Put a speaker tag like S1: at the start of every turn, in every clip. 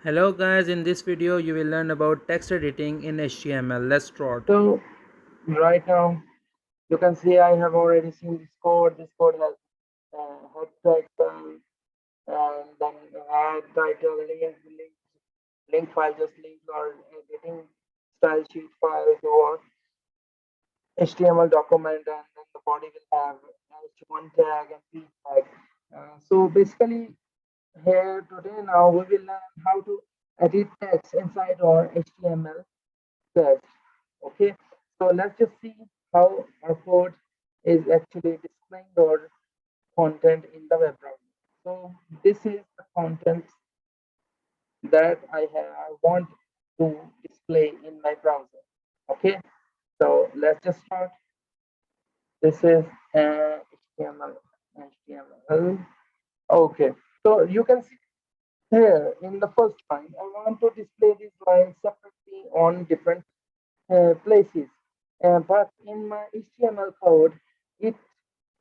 S1: Hello guys, in this video you will learn about text editing in HTML. Let's start.
S2: So right now you can see I have already seen this code. This code has head title and then add title, link file, just link or editing style sheet file to HTML document, and then the body will have h1 tag and p tag. So basically here today now we will learn how to edit text inside our HTML text. Okay, so let's just see how our code is actually displaying our content in the web browser. So this is the content that I want to display in my browser. Okay, so let's just start. This is HTML. Okay, so you can see here in the first line, I want to display these lines separately on different places. But in my HTML code, it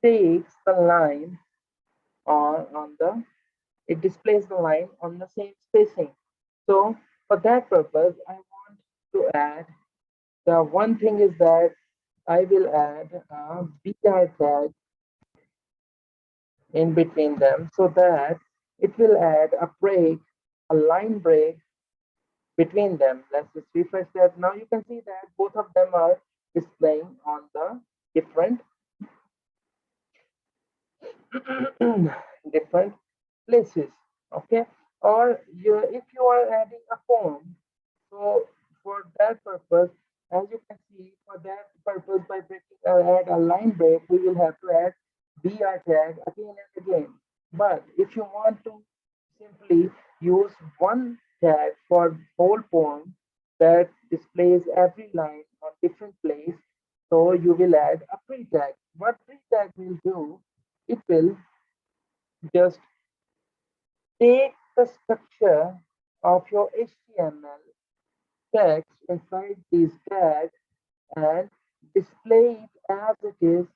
S2: takes the line on the, it displays the line on the same spacing. So for that purpose, I want to add, the one thing is that I will add a br tag in between them so that it will add a break, a line break between them. Let's just refresh that. Now you can see that both of them are displaying on the different different places. Okay, or if you are adding a form, so for that purpose, as you can see, for that purpose, by breaking add a line break, we will have to add br tag again and again. But if you want to simply use one tag for whole form that displays every line on different place, so you will add a pre tag. What pre tag will do, it will just take the structure of your HTML text inside these tags and display it as it is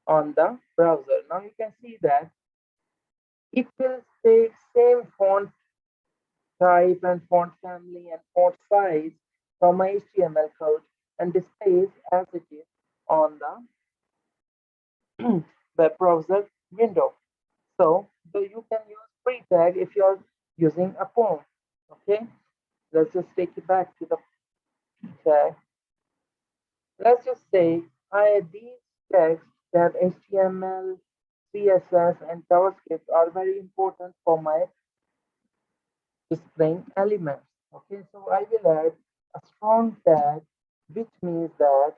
S2: on the browser. Now you can see that it will take same font type and font family and font size from my HTML code and displays as it is on the web browser window. So you can use pre tag if you are using a form. Okay, let's just take it back to the tag. Let's just say these tags, that HTML, CSS, and JavaScript are very important for my displaying elements. Okay, so I will add a strong tag, which means that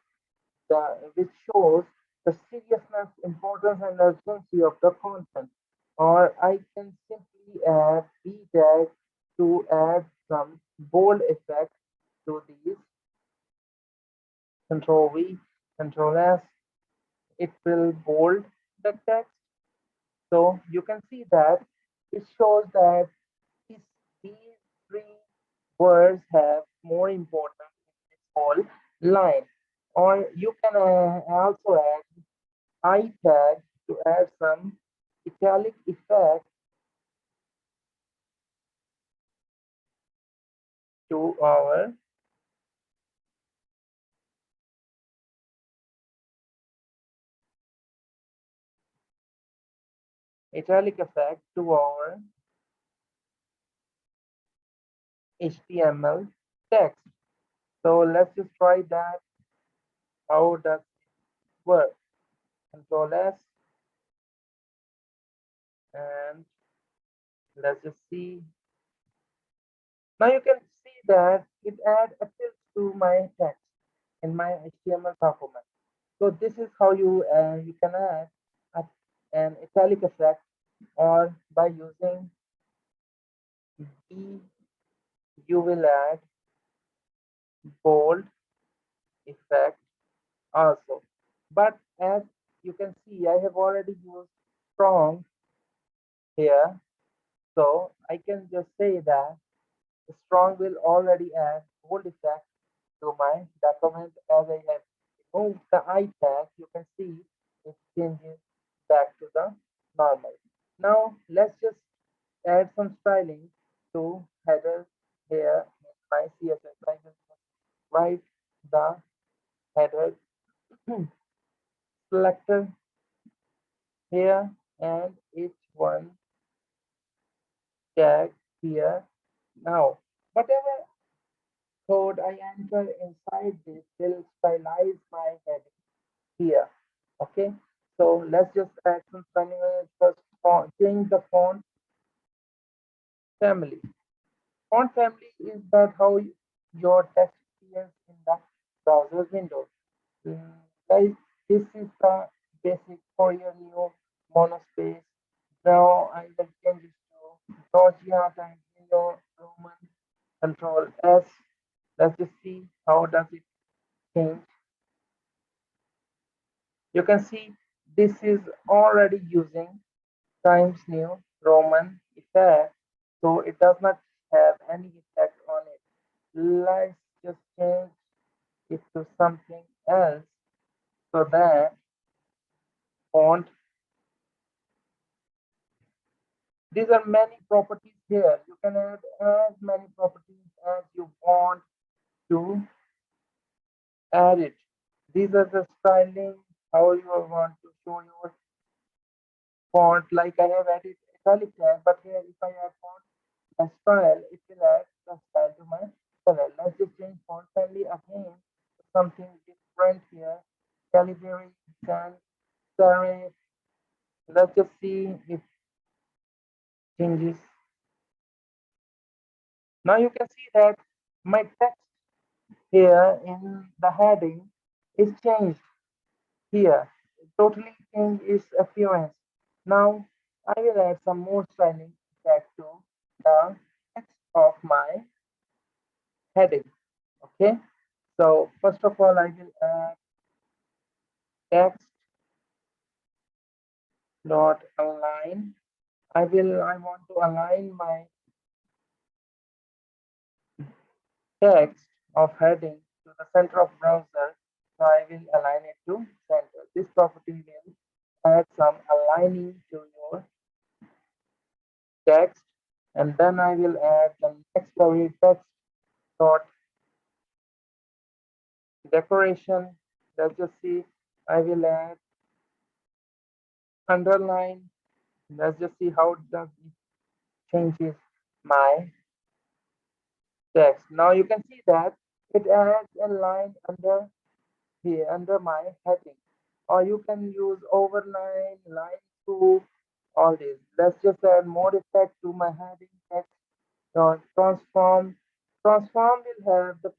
S2: which shows the seriousness, importance, and urgency of the content. Or I can simply add b tag to add some bold effect to these. Control V, Control S, it will bold the text. So you can see that it shows that these three words have more importance in this whole line. Or you can also add I tag to add some italic effect to our HTML text. So let's just try that. How does it work? Control S, and let's just see. Now you can see that it add a tilt to my text in my HTML document. So this is how you can add a, an italic effect, or by using B you will add bold effect also. But as you can see, I have already used strong here, so I can just say that strong will already add bold effect to my document. As I have removed the I tag, you can see it changes back to the normal. Now let's just add some styling to headers here in my CSS. I will write the header selector here and each one tag here. Now, whatever code I enter inside this will stylize my heading here. Okay, so let's just add some styling. First, change the font family. Font family is that how your text appears in the browser window. Guys, this is the basic for your new monospace. Now I will change it to Georgia Times Window Roman Control S. Let's just see how does it change. You can see this is already using Times New Roman effect, so it does not have any effect on it. Let's just change it to something else so that font. These are many properties here. You can add as many properties as you want to add it. These are the styling, how you want to show your font. Like I have added italic tag, but here if I add font and style, it will add the style to my style. Let's just change font family again to something different here. Calibri, sans serif. Let's just see if changes. Now you can see that my text here in the heading is changed here. Totally change its appearance. Now I will add some more styling effect to the text of my heading. Okay. So first of all, I will add text dot align. I want to align my text of heading to the center of browser. So I will align it to center. This property will add some aligning to your text, and then I will add the next query text dot decoration. Let's just see. I will add underline. Let's just see how does it changes my text. Now you can see that it adds a line under here under my heading, or you can use overline, line through, all these. Let's just add more effect to my heading text. Transform. Transform will have the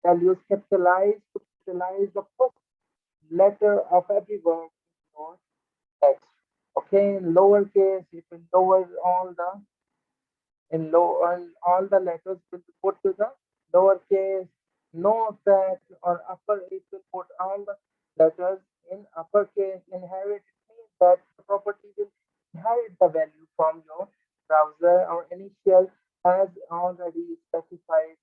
S2: values capitalize to capitalize the first letter of every word in your text. Okay, in lowercase, it will lower all the in low and all the letters will be put to the lowercase. No effect or upper, it will put all the letters in uppercase. Inherit means that the property will inherit the value from your browser or initial has already specified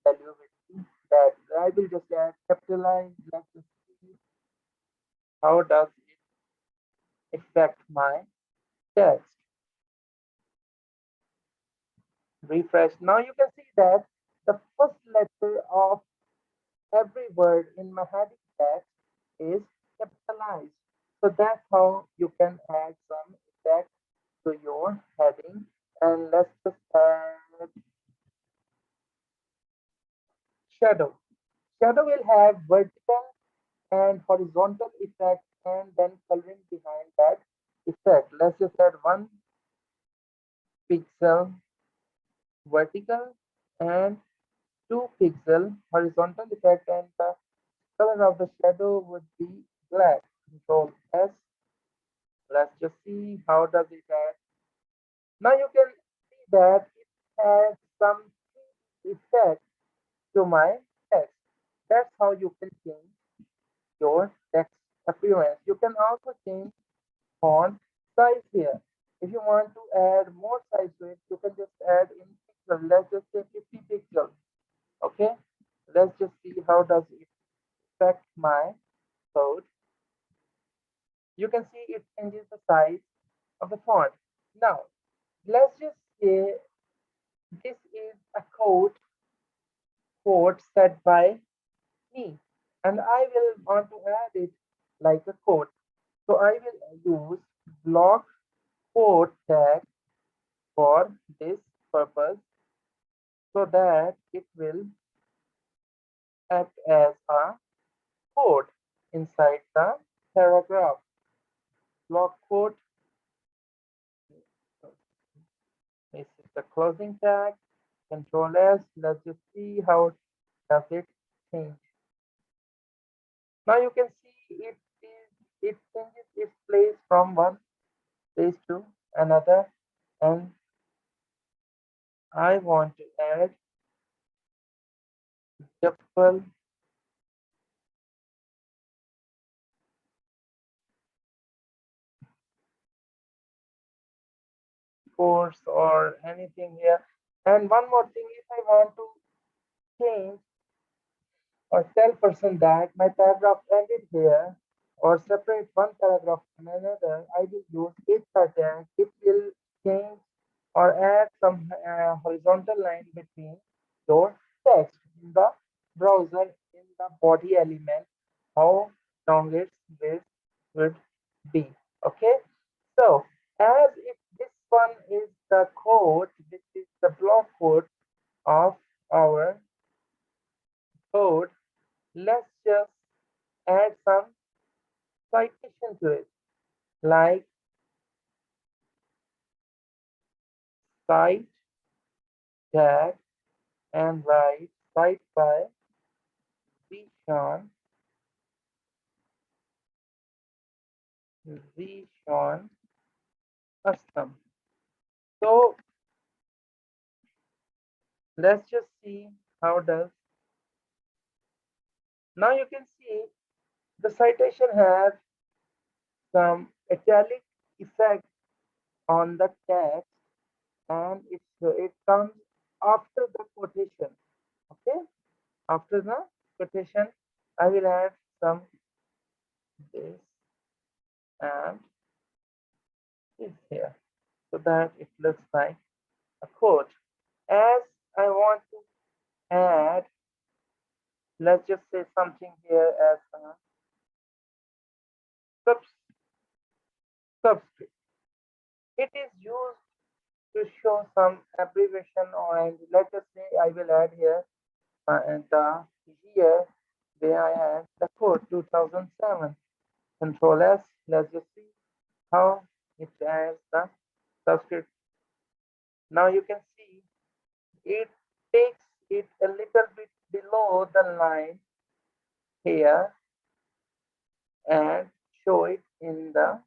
S2: value with that. I will just add capitalize. Let's just see how does it affect my text. Refresh. Now you can see that the first letter of every word in my heading text is capitalized. So that's how you can add some effect to your heading. And let's just add shadow. Shadow will have vertical and horizontal effect and then coloring behind that effect. Let's just add 1 pixel vertical and 2 pixel horizontal effect, and the color of the shadow would be black. Control S. Let's just see how does it add. Now you can see that it has some effect to my text. That's how you can change your text appearance. You can also change font size here. If you want to add more size to it, you can just add in pixel. Let's just say 50 pixels. Okay. Let's just see how does it affect my code. You can see it changes the size of the font. Now, let's just say this is a code set by me, and I will want to add it like a code. So I will use block code tag for this purpose so that it will act as a code inside the paragraph. Block code, this is the closing tag. Control S. Let's just see how does it change. Now you can see it changes its place from one place to another, and I want to add double course or anything here. And one more thing, if I want to change or tell person that my paragraph ended here or separate one paragraph from another, I will use if tag. It will change or add some horizontal line between your text in the browser in the body element, how long its width would be. Okay, so as if this one is the code, this is the block code of our code, let's just add some citation to it, like cite tag and write cite by zeshan, zeshan aslam. So let's just see how does. Now you can see the citation has some italic effect on the text, and it comes after the quotation. Okay, after the quotation, I will add some this and this here so that it looks like a quote. As I want to add, let's just say something here as a subscript. It is used to show some abbreviation, or and let us say I will add here and the year where I add the code 2007. Control S. Let's just see how it adds the subscript. Now you can see it takes it a little bit below the line here and show it in the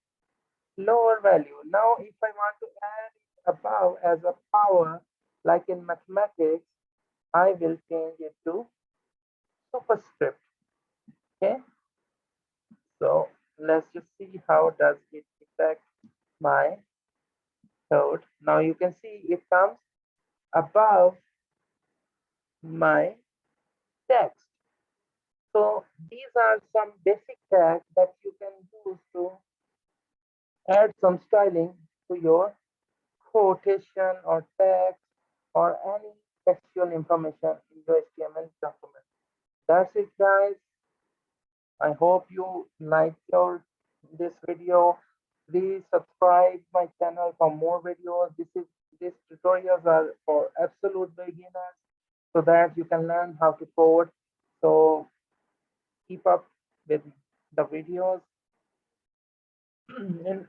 S2: lower value. Now if I want to add it above as a power, like in mathematics, I will change it to superscript. Okay, so let's just see how does it affect my code. Now you can see it comes above my text. So these are some basic tags that you can use to add some styling to your quotation or text or any textual information in your HTML document. That's it, guys. I hope you liked this video. Please subscribe my channel for more videos. These tutorials are for absolute beginners so that you can learn how to code. So keep up with the videos. in,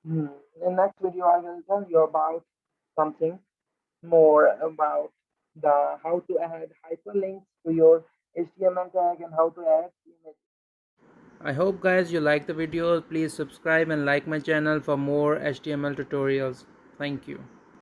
S2: in next video, I will tell you about something more about the how to add hyperlinks to your HTML tag and how to add images.
S1: I hope guys you like the video. Please subscribe and like my channel for more HTML tutorials. Thank you.